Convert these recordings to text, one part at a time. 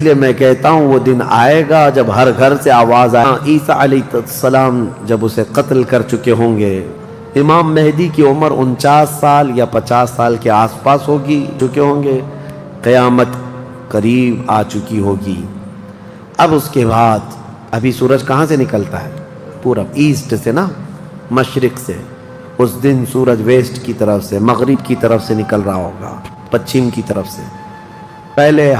لیے میں کہتا ہوں وہ دن آئے گا جب ہر گھر سے آواز آئے عیسیٰ علیہ السلام جب اسے قتل کر چکے ہوں گے. امام مہدی کی عمر 49 سال یا 50 سال کے آس پاس ہوگی چکے ہوں گے. قیامت قریب آ چکی ہوگی. اب اس کے بعد ابھی سورج کہاں سے نکلتا ہے؟ پورب، ایسٹ سے نا، مشرق سے. اس دن سورج ویسٹ کی طرف سے، مغرب کی طرف سے نکل رہا ہوگا، پچھم کی طرف سے. پہلے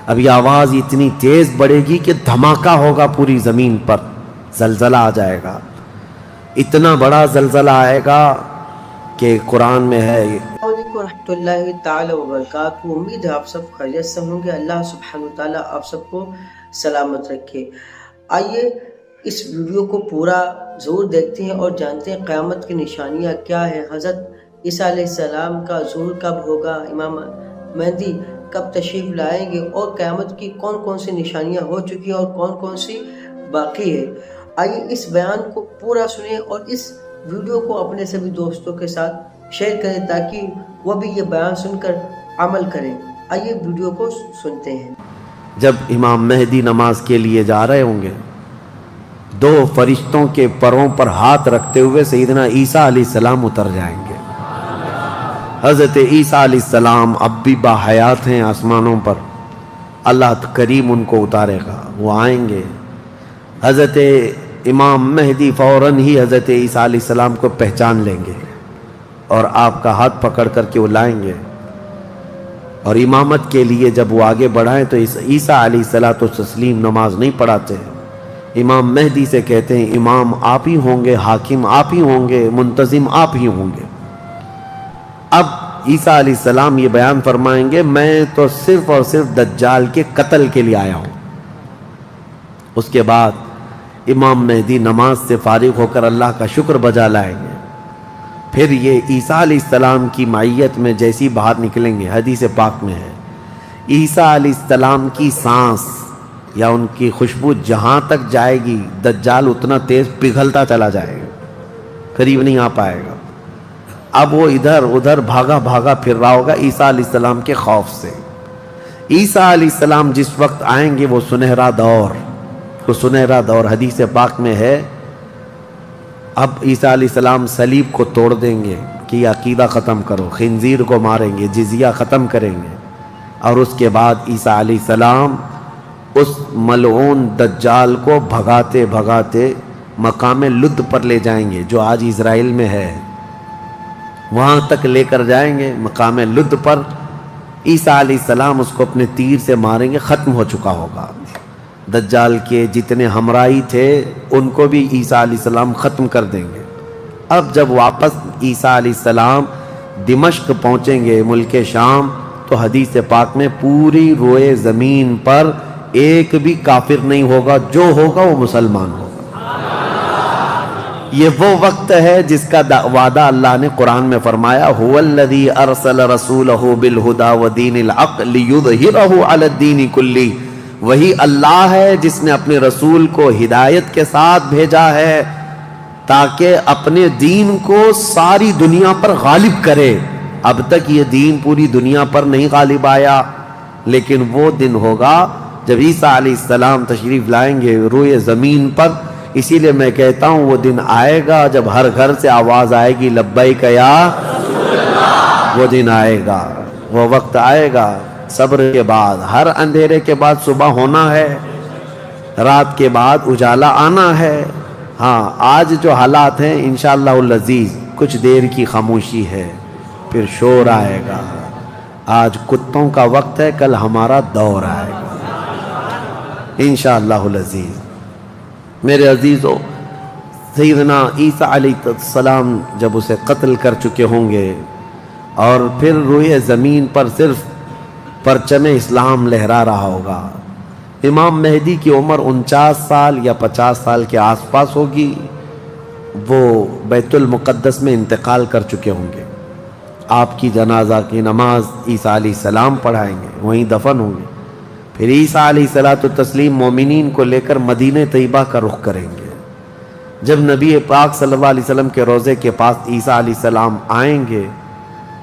ابھی آواز اتنی تیز بڑھے گی کہ دھماکہ ہوگا پوری زمین پر، زلزلہ آ جائے گا. اتنا بڑا زلزلہ آئے گا کہ قرآن میں ہے. السلام علیکم ورحمۃ اللہ تعالی وبرکاتہ. امید ہے آپ سب خیریت سے ہوں گے. اللہ سبحانہ وتعالیٰ آپ سب کو سلامت رکھے. آئیے اس ویڈیو کو پورا ضرور دیکھتے ہیں اور جانتے ہیں قیامت کی نشانیاں کیا ہیں. حضرت عیسیٰ علیہ السلام کا ظہور کب ہوگا، امام مہدی کب تشریف لائیں گے، اور قیامت کی کون کون سی نشانیاں ہو چکی ہیں اور کون کون سی باقی ہے. آئیے اس بیان کو پورا سنیں اور اس ویڈیو کو اپنے سبھی دوستوں کے ساتھ شیئر کریں تاکہ وہ بھی یہ بیان سن کر عمل کریں. آئیے ویڈیو کو سنتے ہیں. جب امام مہدی نماز کے لیے جا رہے ہوں گے، دو فرشتوں کے پروں پر ہاتھ رکھتے ہوئے سیدنا عیسیٰ علیہ السلام اتر جائیں گے. حضرت عیسیٰ علیہ السلام اب بھی باحیات ہیں آسمانوں پر. اللہ کریم ان کو اتارے گا، وہ آئیں گے. حضرت امام مہدی فوراً ہی حضرت عیسیٰ علیہ السلام کو پہچان لیں گے اور آپ کا ہاتھ پکڑ کر کے وہ لائیں گے. اور امامت کے لیے جب وہ آگے بڑھائیں تو عیسیٰ علیہ السلام نماز نہیں پڑھاتے. امام مہدی سے کہتے ہیں امام آپ ہی ہوں گے، حاکم آپ ہی ہوں گے، منتظم آپ ہی ہوں گے. اب عیسیٰ علیہ السلام یہ بیان فرمائیں گے میں تو صرف اور صرف دجال کے قتل کے لیے آیا ہوں. اس کے بعد امام مہدی نماز سے فارغ ہو کر اللہ کا شکر بجا لائیں گے. پھر یہ عیسیٰ علیہ السلام کی معیت میں جیسی باہر نکلیں گے، حدیث پاک میں ہے عیسیٰ علیہ السلام کی سانس یا ان کی خوشبو جہاں تک جائے گی دجال اتنا تیز پگھلتا چلا جائے گا، قریب نہیں آ پائے گا. اب وہ ادھر ادھر بھاگا بھاگا پھر رہا ہوگا عیسیٰ علیہ السلام کے خوف سے. عیسیٰ علیہ السلام جس وقت آئیں گے وہ سنہرا دور حدیث پاک میں ہے. اب عیسیٰ علیہ السلام صلیب کو توڑ دیں گے کہ یہ عقیدہ ختم کرو، خنزیر کو ماریں گے، جزیہ ختم کریں گے. اور اس کے بعد عیسیٰ علیہ السلام اس ملعون دجال کو بھگاتے بھگاتے مقام لد پر لے جائیں گے جو آج اسرائیل میں ہے. وہاں تک لے کر جائیں گے مقام لد پر. عیسیٰ علیہ السلام اس کو اپنے تیر سے ماریں گے، ختم ہو چکا ہوگا. دجال کے جتنے ہمراہی تھے ان کو بھی عیسیٰ علیہ السلام ختم کر دیں گے. اب جب واپس عیسیٰ علیہ السلام دمشق پہنچیں گے، ملک شام، تو حدیث پاک میں پوری روئے زمین پر ایک بھی کافر نہیں ہوگا، جو ہوگا وہ مسلمان ہوگا. یہ وہ وقت ہے جس کا وعدہ اللہ نے قرآن میں فرمایا هو الذی ارسل رسولہ بالہدی ودین الحق لیظہرہ علی الدین کلہ. وہی اللہ ہے جس نے اپنے رسول کو ہدایت کے ساتھ بھیجا ہے تاکہ اپنے دین کو ساری دنیا پر غالب کرے. اب تک یہ دین پوری دنیا پر نہیں غالب آیا، لیکن وہ دن ہوگا جب عیسیٰ علیہ السلام تشریف لائیں گے روئے زمین پر. اسی لیے میں کہتا ہوں وہ دن آئے گا جب ہر گھر سے آواز آئے گی لبیک یا رسول اللہ. وہ دن آئے گا، وہ وقت آئے گا. صبر کے بعد، ہر اندھیرے کے بعد صبح ہونا ہے، رات کے بعد اجالا آنا ہے. ہاں آج جو حالات ہیں انشاءاللہ العزیز کچھ دیر کی خاموشی ہے، پھر شور آئے گا. آج کتوں کا وقت ہے، کل ہمارا دور آئے گا انشاءاللہ العزیز. میرے عزیزو، سیدنا عیسیٰ علیہ السلام جب اسے قتل کر چکے ہوں گے اور پھر روئے زمین پر صرف پرچم اسلام لہرا رہا ہوگا. امام مہدی کی عمر 49 سال یا 50 سال کے آس پاس ہوگی. وہ بیت المقدس میں انتقال کر چکے ہوں گے. آپ کی جنازہ کی نماز عیسیٰ علیہ السلام پڑھائیں گے، وہیں دفن ہوں گے. پھر عیسیٰ علیہ السلام مومنین کو لے کر مدینہ طیبہ کا رخ کریں گے. جب نبی پاک صلی اللہ علیہ وسلم کے روضے کے پاس عیسیٰ علیہ السلام آئیں گے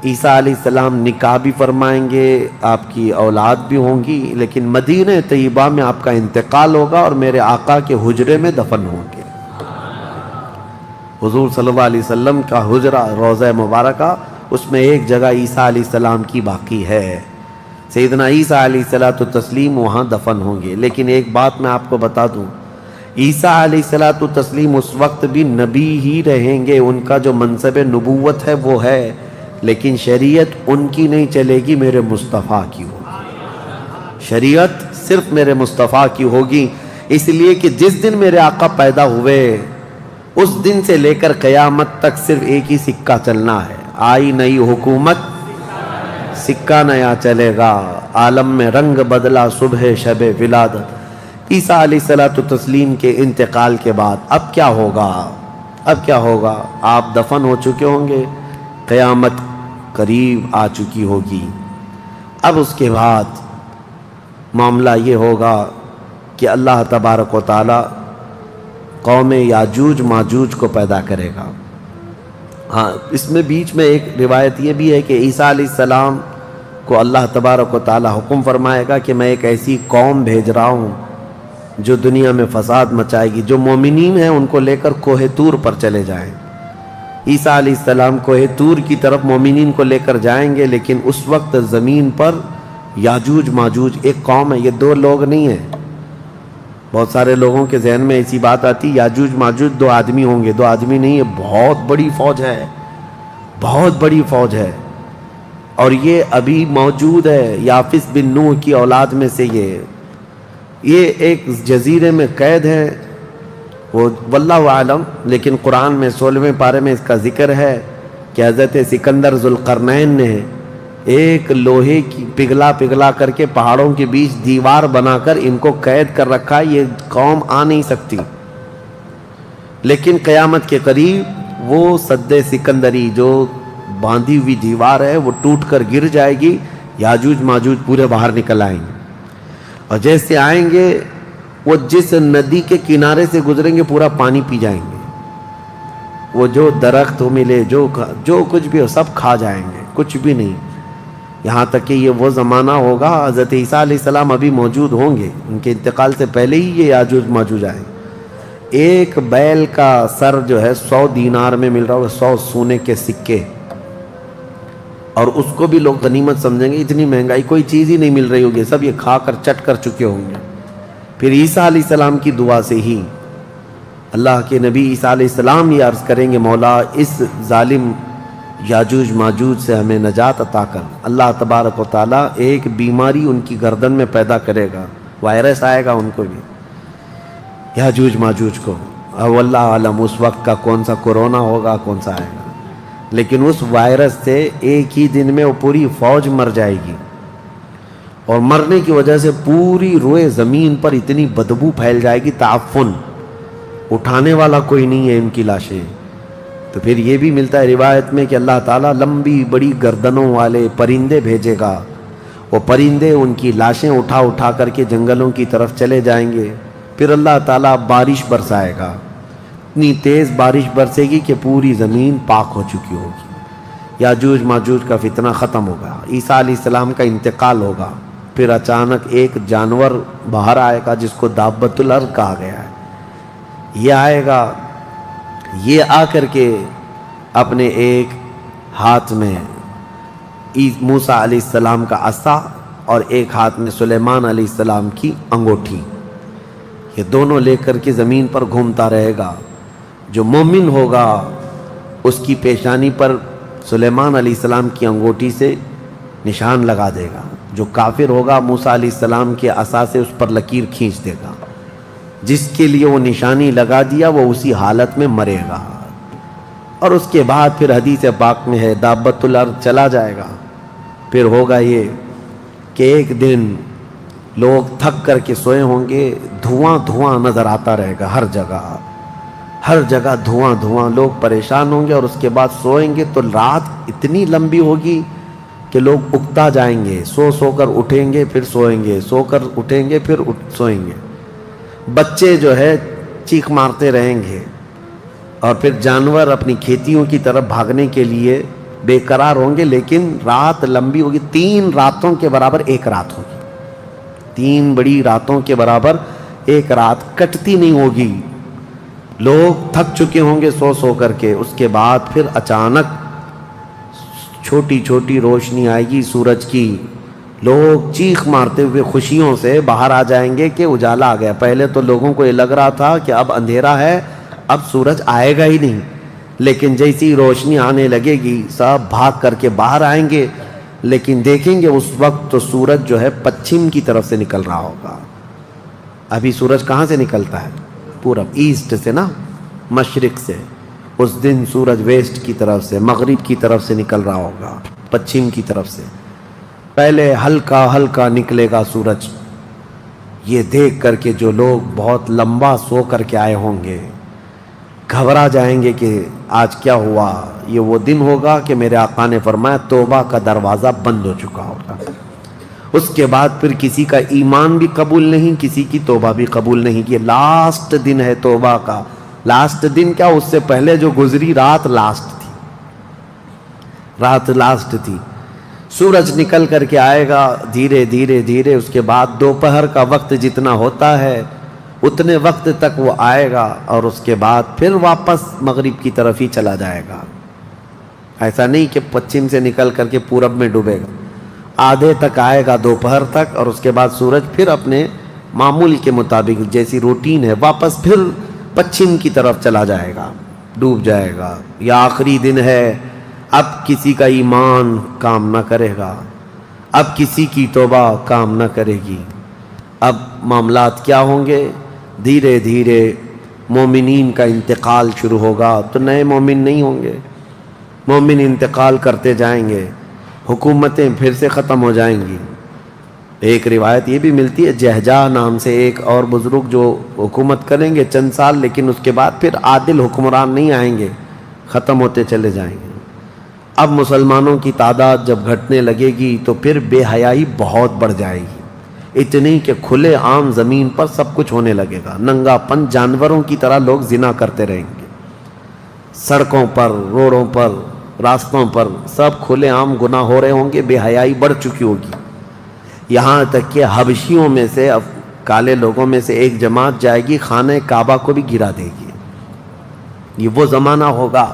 عیسیٰ علیہ السلام نکاح بھی فرمائیں گے، آپ کی اولاد بھی ہوں گی، لیکن مدینہ طیبہ میں آپ کا انتقال ہوگا اور میرے آقا کے حجرے میں دفن ہوں گے۔ حضور صلی اللہ علیہ وسلم کا حجرہ روضہ مبارکہ، اس میں ایک جگہ عیسیٰ علیہ السلام کی باقی ہے، سیدنا عیسیٰ علیہ السلام وہاں دفن ہوں گے۔ لیکن ایک بات میں آپ کو بتا دوں، عیسیٰ علیہ السلام اس وقت بھی نبی ہی رہیں گے، ان کا جو منصب نبوت ہے وہ ہے، لیکن شریعت ان کی نہیں چلے گی، میرے مصطفیٰ کی ہوگی۔ شریعت صرف میرے مصطفیٰ کی ہوگی، اس لیے کہ جس دن میرے آقا پیدا ہوئے اس دن سے لے کر قیامت تک صرف ایک ہی سکہ چلنا ہے، آئی نئی حکومت سکہ نیا چلے گا، عالم میں رنگ بدلا صبح شب ولادت۔ عیسیٰ علیہ السلام کے انتقال کے بعد اب کیا ہوگا؟ اب کیا ہوگا؟ آپ دفن ہو چکے ہوں گے، قیامت قریب آ چکی ہوگی۔ اب اس کے بعد معاملہ یہ ہوگا کہ اللہ تبارک و تعالی قوم یاجوج ماجوج کو پیدا کرے گا۔ ہاں، اس میں بیچ میں ایک روایت یہ بھی ہے کہ عیسیٰ علیہ السلام کو اللہ تبارک و تعالی حکم فرمائے گا کہ میں ایک ایسی قوم بھیج رہا ہوں جو دنیا میں فساد مچائے گی، جو مومنین ہیں ان کو لے کر کوہ طور پر چلے جائیں۔ عیسیٰ علیہ السلام کوہ طور کی طرف مومنین کو لے کر جائیں گے، لیکن اس وقت زمین پر یاجوج ماجوج ایک قوم ہے، یہ دو لوگ نہیں ہیں۔ بہت سارے لوگوں کے ذہن میں ایسی بات آتی، یاجوج ماجوج دو آدمی ہوں گے، دو آدمی نہیں، یہ بہت بڑی فوج ہے، بہت بڑی فوج ہے، اور یہ ابھی موجود ہے۔ یافس بن نوح کی اولاد میں سے یہ ایک جزیرے میں قید ہے، وہ واللہ عالم، لیکن قرآن میں 16ویں پارے میں اس کا ذکر ہے کہ حضرت سکندر ذوالقرنین نے ایک لوہے کی پگھلا کر کے پہاڑوں کے بیچ دیوار بنا کر ان کو قید کر رکھا، یہ قوم آ نہیں سکتی۔ لیکن قیامت کے قریب وہ سد سکندری جو باندھی ہوئی دیوار ہے وہ ٹوٹ کر گر جائے گی، یاجوج ماجوج پورے باہر نکل آئیں گے، اور جیسے آئیں گے وہ جس ندی کے کنارے سے گزریں گے پورا پانی پی جائیں گے، وہ جو درخت ملے جو کچھ بھی ہو سب کھا جائیں گے، کچھ بھی نہیں۔ یہاں تک کہ یہ وہ زمانہ ہوگا، حضرت عیسیٰ علیہ السلام ابھی موجود ہوں گے، ان کے انتقال سے پہلے ہی یہ یاجوج ماجوج آئیں۔ ایک بیل کا سر جو ہے 100 دینار میں مل رہا ہوگا، 100 سونے کے سکے، اور اس کو بھی لوگ غنیمت سمجھیں گے، اتنی مہنگائی کوئی چیز ہی نہیں مل رہی ہوگی، سب یہ کھا کر چٹ کر چکے ہوں گے۔ پھر عیسیٰ علیہ السلام کی دعا سے ہی اللہ کے نبی عیسیٰ علیہ السلام یہ عرض کریں گے، مولا اس ظالم یاجوج ماجوج سے ہمیں نجات عطا کر۔ اللہ تبارک و تعالیٰ ایک بیماری ان کی گردن میں پیدا کرے گا، وائرس آئے گا ان کو بھی، یاجوج ماجوج کو، اور واللہ عالم اس وقت کا کون سا کورونا ہوگا، کون سا آئے گا، لیکن اس وائرس سے ایک ہی دن میں وہ پوری فوج مر جائے گی، اور مرنے کی وجہ سے پوری روئے زمین پر اتنی بدبو پھیل جائے گی، تعفن، اٹھانے والا کوئی نہیں ہے ان کی لاشیں۔ تو پھر یہ بھی ملتا ہے روایت میں کہ اللہ تعالیٰ لمبی بڑی گردنوں والے پرندے بھیجے گا، وہ پرندے ان کی لاشیں اٹھا کر کے جنگلوں کی طرف چلے جائیں گے، پھر اللہ تعالیٰ بارش برسائے گا، اتنی تیز بارش برسے گی کہ پوری زمین پاک ہو چکی ہوگی، یاجوج ماجوج کا فتنہ ختم ہوگا، عیسیٰ علیہ السلام کا انتقال ہوگا، پھر اچانک ایک جانور باہر آئے گا جس کو دابۃ الارض کہا گیا ہے، یہ آئے گا، یہ آ کر کے اپنے ایک ہاتھ میں موسیٰ علیہ السلام کا عصا اور ایک ہاتھ میں سلیمان علیہ السلام کی انگوٹھی، یہ دونوں لے کر کے زمین پر گھومتا رہے گا۔ جو مومن ہوگا اس کی پیشانی پر سلیمان علیہ السلام کی انگوٹھی سے نشان لگا دے گا، جو کافر ہوگا موسیٰ علیہ السلام کے عصا سے اس پر لکیر کھینچ دے گا، جس کے لیے وہ نشانی لگا دیا وہ اسی حالت میں مرے گا۔ اور اس کے بعد پھر حدیث پاک میں ہے دابۃ الارض چلا جائے گا، پھر ہوگا یہ کہ ایک دن لوگ تھک کر کے سوئے ہوں گے، دھواں نظر آتا رہے گا، ہر جگہ دھواں، لوگ پریشان ہوں گے، اور اس کے بعد سوئیں گے تو رات اتنی لمبی ہوگی کہ لوگ اکتا جائیں گے، سو کر اٹھیں گے پھر سوئیں گے، سو کر اٹھیں گے پھر سوئیں گے، بچے جو ہے چیخ مارتے رہیں گے، اور پھر جانور اپنی کھیتیوں کی طرف بھاگنے کے لیے بے قرار ہوں گے، لیکن رات لمبی ہوگی، 3 راتوں کے برابر ایک رات ہوگی، 3 بڑی راتوں کے برابر ایک رات کٹتی نہیں ہوگی، لوگ تھک چکے ہوں گے سو سو کر کے، اس کے بعد پھر اچانک چھوٹی چھوٹی روشنی آئے گی سورج کی، لوگ چیخ مارتے ہوئے خوشیوں سے باہر آ جائیں گے کہ اجالا آ گیا۔ پہلے تو لوگوں کو یہ لگ رہا تھا کہ اب اندھیرا ہے، اب سورج آئے گا ہی نہیں، لیکن جیسی روشنی آنے لگے گی سب بھاگ کر کے باہر آئیں گے، لیکن دیکھیں گے اس وقت تو سورج جو ہے پچھم کی طرف سے نکل رہا ہوگا۔ ابھی سورج کہاں سے نکلتا ہے؟ پورب، ایسٹ سے نا، مشرق سے۔ اس دن سورج ویسٹ کی طرف سے، مغرب کی طرف سے نکل رہا ہوگا، پچھم کی طرف سے۔ پہلے ہلکا ہلکا نکلے گا سورج، یہ دیکھ کر کے جو لوگ بہت لمبا سو کر کے آئے ہوں گے گھبرا جائیں گے کہ آج کیا ہوا۔ یہ وہ دن ہوگا کہ میرے آقا نے فرمایا توبہ کا دروازہ بند ہو چکا ہوگا، اس کے بعد پھر کسی کا ایمان بھی قبول نہیں، کسی کی توبہ بھی قبول نہیں۔ یہ لاسٹ دن ہے توبہ کا۔ لاسٹ دن کیا، اس سے پہلے جو گزری رات لاسٹ تھی، رات لاسٹ تھی۔ سورج نکل کر کے آئے گا دھیرے دھیرے دھیرے، اس کے بعد دوپہر کا وقت جتنا ہوتا ہے اتنے وقت تک وہ آئے گا، اور اس کے بعد پھر واپس مغرب کی طرف ہی چلا جائے گا۔ ایسا نہیں کہ پچھم سے نکل کر کے پورب میں ڈوبے گا، آدھے تک آئے گا دوپہر تک، اور اس کے بعد سورج پھر اپنے معمول کے مطابق جیسی روٹین ہے واپس پھر پچھم کی طرف چلا جائے گا، ڈوب جائے گا۔ یہ آخری دن ہے، اب کسی کا ایمان کام نہ کرے گا، اب کسی کی توبہ کام نہ کرے گی۔ اب معاملات کیا ہوں گے؟ دھیرے دھیرے مومنین کا انتقال شروع ہوگا، تو نئے مومن نہیں ہوں گے، مومن انتقال کرتے جائیں گے، حکومتیں پھر سے ختم ہو جائیں گی۔ ایک روایت یہ بھی ملتی ہے، جہجہ نام سے ایک اور بزرگ جو حکومت کریں گے چند سال، لیکن اس کے بعد پھر عادل حکمران نہیں آئیں گے، ختم ہوتے چلے جائیں گے۔ اب مسلمانوں کی تعداد جب گھٹنے لگے گی تو پھر بے حیائی بہت بڑھ جائے گی، اتنی کہ کھلے عام زمین پر سب کچھ ہونے لگے گا، ننگا پن، جانوروں کی طرح لوگ زنا کرتے رہیں گے، سڑکوں پر، روڈوں پر، راستوں پر سب کھلے عام گناہ ہو رہے ہوں گے، بے حیائی بڑھ چکی ہوگی۔ یہاں تک کہ حبشیوں میں سے، کالے لوگوں میں سے ایک جماعت جائے گی خانہ کعبہ کو بھی گرا دے گی۔ یہ وہ زمانہ ہوگا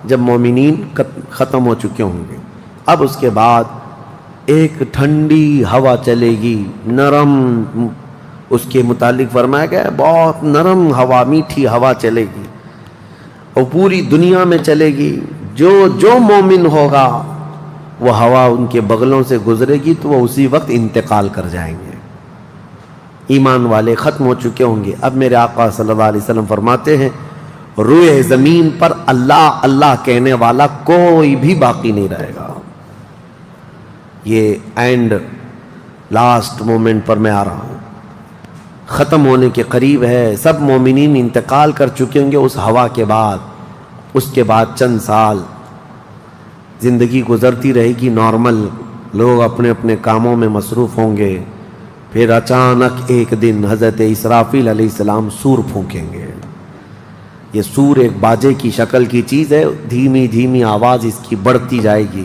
جب مومنین ختم ہو چکے ہوں گے۔ اب اس کے بعد ایک ٹھنڈی ہوا چلے گی، نرم، اس کے متعلق فرمایا گیا ہے بہت نرم ہوا، میٹھی ہوا چلے گی، اور پوری دنیا میں چلے گی۔ جو مومن ہوگا وہ ہوا ان کے بغلوں سے گزرے گی تو وہ اسی وقت انتقال کر جائیں گے۔ ایمان والے ختم ہو چکے ہوں گے۔ اب میرے آقا صلی اللہ علیہ وسلم فرماتے ہیں روئے زمین پر اللہ اللہ کہنے والا کوئی بھی باقی نہیں رہے گا۔ یہ اینڈ لاسٹ مومنٹ پر میں آ رہا ہوں، ختم ہونے کے قریب ہے۔ سب مومنین انتقال کر چکے ہوں گے اس ہوا کے بعد۔ اس کے بعد چند سال زندگی گزرتی رہے گی نارمل، لوگ اپنے اپنے کاموں میں مصروف ہوں گے۔ پھر اچانک ایک دن حضرت اسرافیل علیہ السلام سور پھونکیں گے۔ یہ سور ایک باجے کی شکل کی چیز ہے، دھیمی دھیمی آواز اس کی بڑھتی جائے گی۔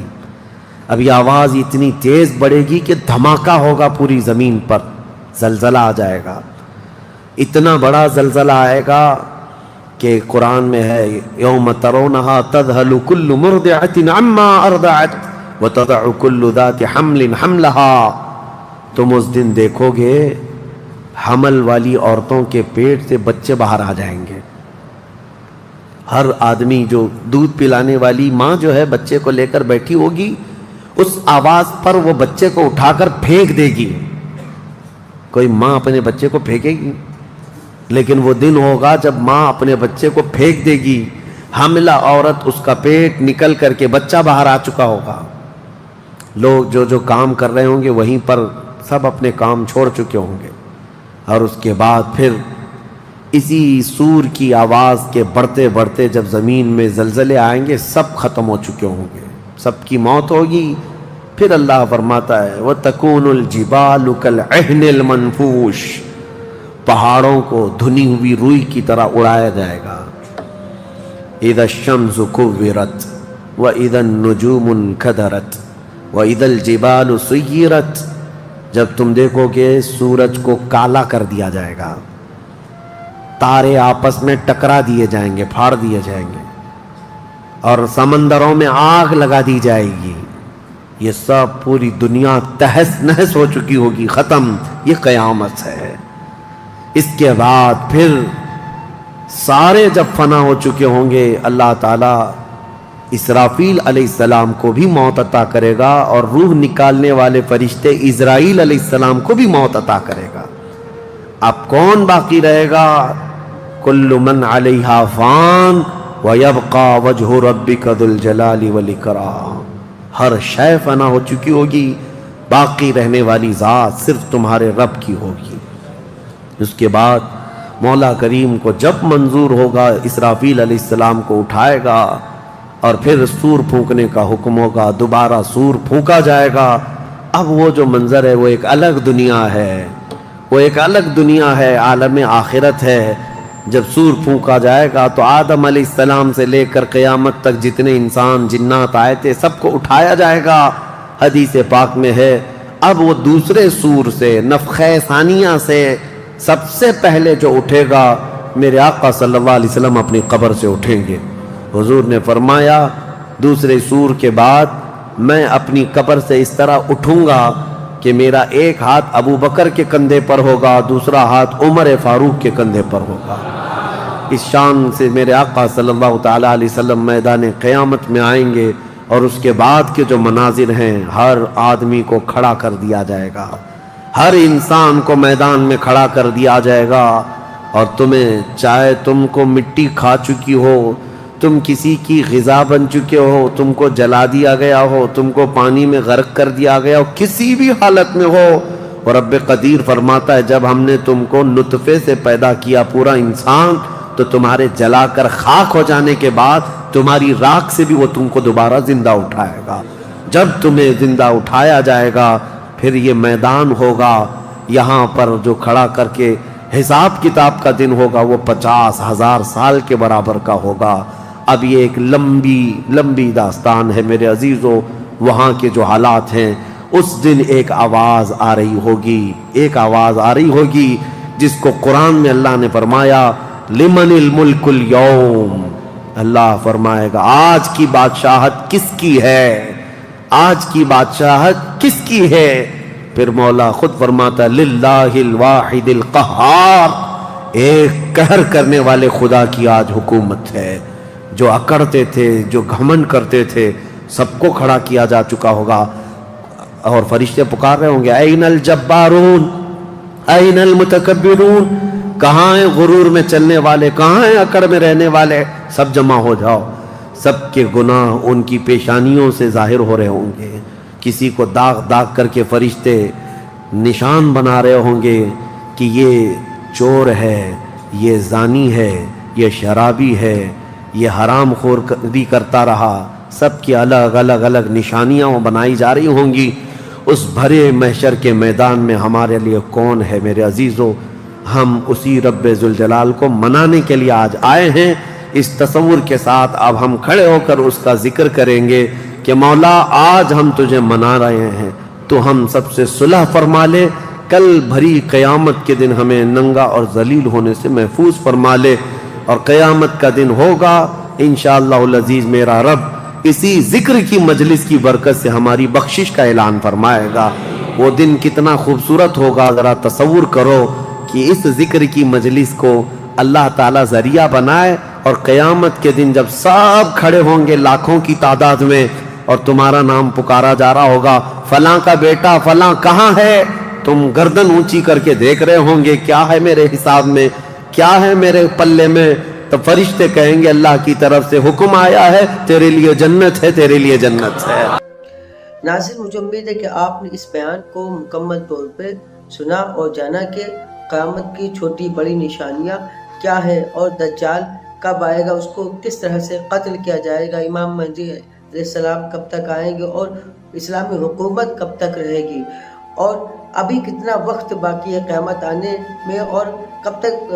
اب یہ آواز اتنی تیز بڑھے گی کہ دھماکہ ہوگا پوری زمین پر، زلزلہ آ جائے گا۔ اتنا بڑا زلزلہ آئے گا کہ قرآن میں ہے یوم ترونہا تذہل کل مرضعۃ عما ارضعت وتضع کل ذات حمل حملہا۔ تم اس دن دیکھو گے حمل والی عورتوں کے پیٹ سے بچے باہر آ جائیں گے۔ ہر آدمی جو دودھ پلانے والی ماں جو ہے بچے کو لے کر بیٹھی ہوگی، اس آواز پر وہ بچے کو اٹھا کر پھینک دے گی۔ کوئی ماں اپنے بچے کو پھینکے گی؟ لیکن وہ دن ہوگا جب ماں اپنے بچے کو پھینک دے گی، حاملہ عورت، اس کا پیٹ نکل کر کے بچہ باہر آ چکا ہوگا۔ لوگ جو کام کر رہے ہوں گے وہیں پر سب اپنے کام چھوڑ چکے ہوں گے، اور اس کے بعد پھر اسی سور کی آواز کے بڑھتے بڑھتے جب زمین میں زلزلے آئیں گے سب ختم ہو چکے ہوں گے، سب کی موت ہوگی۔ پھر اللہ فرماتا ہے وَتَكُونُ الْجِبَالُ كَالْعِهْنِ الْمَنْفُوشِ، پہاڑوں کو دھنی ہوئی روئی کی طرح اڑایا جائے گا۔ اِذَا الشَّمْسُ كُوِّرَتْ، وَإِذَا النُّجُومُ انْكَدَرَتْ وَإِذَا الْجِبَالُ سُيِّرَتْ، جب تم دیکھو گے سورج کو کالا کر دیا جائے گا، تارے آپس میں ٹکرا دیے جائیں گے، پھاڑ دیے جائیں گے، اور سمندروں میں آگ لگا دی جائے گی، یہ سب پوری دنیا تہس نہس ہو چکی ہوگی، ختم، یہ قیامت ہے۔ اس کے بعد پھر سارے جب فنا ہو چکے ہوں گے، اللہ تعالیٰ اسرافیل علیہ السلام کو بھی موت عطا کرے گا، اور روح نکالنے والے فرشتے اسرائیل علیہ السلام کو بھی موت عطا کرے گا۔ اب کون باقی رہے گا؟ کل من علیہا فان ویبقى وجہ ربک ذو الجلال والاکرام، ہر شے فنا ہو چکی ہوگی، باقی رہنے والی ذات صرف تمہارے رب کی ہوگی۔ اس کے بعد مولا کریم کو جب منظور ہوگا اسرافیل علیہ السلام کو اٹھائے گا، اور پھر سور پھونکنے کا حکم ہوگا، دوبارہ سور پھونکا جائے گا۔ اب وہ جو منظر ہے وہ ایک الگ دنیا ہے، وہ ایک الگ دنیا ہے، عالم آخرت ہے۔ جب سور پھونکا جائے گا تو آدم علیہ السلام سے لے کر قیامت تک جتنے انسان جنات آئے تھے سب کو اٹھایا جائے گا۔ حدیث پاک میں ہے اب وہ دوسرے سور سے، نفخہ ثانیہ سے سب سے پہلے جو اٹھے گا میرے آقا صلی اللہ علیہ وسلم اپنی قبر سے اٹھیں گے۔ حضور نے فرمایا دوسرے سور کے بعد میں اپنی قبر سے اس طرح اٹھوں گا کہ میرا ایک ہاتھ ابو بکر کے کندھے پر ہوگا، دوسرا ہاتھ عمر فاروق کے کندھے پر ہوگا۔ اس شان سے میرے آقا صلی اللہ تعالیٰ علیہ وسلم میدان قیامت میں آئیں گے، اور اس کے بعد کے جو مناظر ہیں ہر آدمی کو کھڑا کر دیا جائے گا، ہر انسان کو میدان میں کھڑا کر دیا جائے گا، اور تمہیں چاہے تم کو مٹی کھا چکی ہو، تم کسی کی غذا بن چکے ہو، تم کو جلا دیا گیا ہو، تم کو پانی میں غرق کر دیا گیا ہو، کسی بھی حالت میں ہو، اور رب قدیر فرماتا ہے جب ہم نے تم کو نطفے سے پیدا کیا پورا انسان، تو تمہارے جلا کر خاک ہو جانے کے بعد تمہاری راکھ سے بھی وہ تم کو دوبارہ زندہ اٹھائے گا۔ جب تمہیں زندہ اٹھایا جائے گا پھر یہ میدان ہوگا، یہاں پر جو کھڑا کر کے حساب کتاب کا دن ہوگا وہ 50,000 سال کے برابر کا ہوگا۔ اب یہ ایک لمبی داستان ہے میرے عزیزو، وہاں کے جو حالات ہیں، اس دن ایک آواز آ رہی ہوگی جس کو قرآن میں اللہ نے فرمایا لمن الملک اليوم، اللہ فرمائے گا آج کی بادشاہت کس کی ہے، آج کی بادشاہت کس کی ہے؟ پھر مولا خود فرماتا ہے للہ الواحد القہار، ایک قہر کرنے والے خدا کی آج حکومت ہے۔ جو اکڑتے تھے، جو گھمنڈ کرتے تھے، سب کو کھڑا کیا جا چکا ہوگا، اور فرشتے پکار رہے ہوں گے این الجبارون این المتکبرون، کہاں ہیں غرور میں چلنے والے، کہاں ہیں اکڑ میں رہنے والے، سب جمع ہو جاؤ۔ سب کے گناہ ان کی پیشانیوں سے ظاہر ہو رہے ہوں گے، کسی کو داغ کر کے فرشتے نشان بنا رہے ہوں گے کہ یہ چور ہے، یہ زانی ہے، یہ شرابی ہے، یہ حرام خور بھی کرتا رہا، سب کی الگ نشانیاں بنائی جا رہی ہوں گی۔ اس بھرے محشر کے میدان میں ہمارے لیے کون ہے میرے عزیزو؟ ہم اسی رب ذوالجلال کو منانے کے لیے آج آئے ہیں۔ اس تصور کے ساتھ اب ہم کھڑے ہو کر اس کا ذکر کریں گے کہ مولا آج ہم تجھے منا رہے ہیں، تو ہم سب سے صلح فرما لے، کل بھری قیامت کے دن ہمیں ننگا اور ذلیل ہونے سے محفوظ فرما لے، اور قیامت کا دن ہوگا انشاءاللہ العزیز میرا رب اسی ذکر کی مجلس کی برکت سے ہماری بخشش کا اعلان فرمائے گا۔ وہ دن کتنا خوبصورت ہوگا، ذرا تصور کرو کہ اس ذکر کی مجلس کو اللہ تعالیٰ ذریعہ بنائے، اور قیامت کے دن جب سب کھڑے ہوں گے لاکھوں کی تعداد میں، اور تمہارا نام پکارا جا رہا ہوگا فلاں کا بیٹا فلاں کہاں ہے، تم گردن اونچی کر کے دیکھ رہے ہوں گے کیا ہے میرے حساب میں، کیا ہے میرے پلے میں، تو فرشتے کہیں گے اللہ کی طرف سے حکم آیا ہے، تیرے لیے جنت ہے، تیرے لیے جنت ہے۔ ناظرین مجھے امید ہے کہ آپ نے اس بیان کو مکمل طور پہ سنا اور جانا کہ قیامت کی چھوٹی بڑی نشانیاں کیا ہیں، اور دجال کب آئے گا، اس کو کس طرح سے قتل کیا جائے گا، امام مہدی علیہ السلام کب تک آئیں گے، اور اسلامی حکومت کب تک رہے گی، اور ابھی کتنا وقت باقی ہے قیامت آنے میں، اور کب تک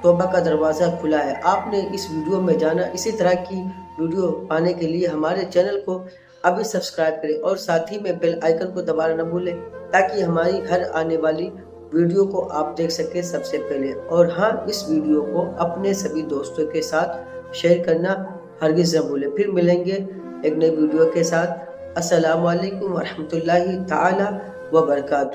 توبہ کا دروازہ کھلا ہے۔ آپ نے اس ویڈیو میں جانا، اسی طرح کی ویڈیو پانے کے لیے ہمارے چینل کو ابھی سبسکرائب کریں اور ساتھ ہی میں بیل آئیکن کو دبانا نہ بھولیں تاکہ ہماری ہر آنے والی ویڈیو کو آپ دیکھ سکیں سب سے پہلے۔ اور ہاں، اس ویڈیو کو اپنے سبھی دوستوں کے ساتھ شیئر کرنا ہرگز نہ بھولیں۔ پھر ملیں گے ایک نئی ویڈیو کے ساتھ۔ السلام علیکم ورحمۃ اللہ تعالی وبرکاتہ۔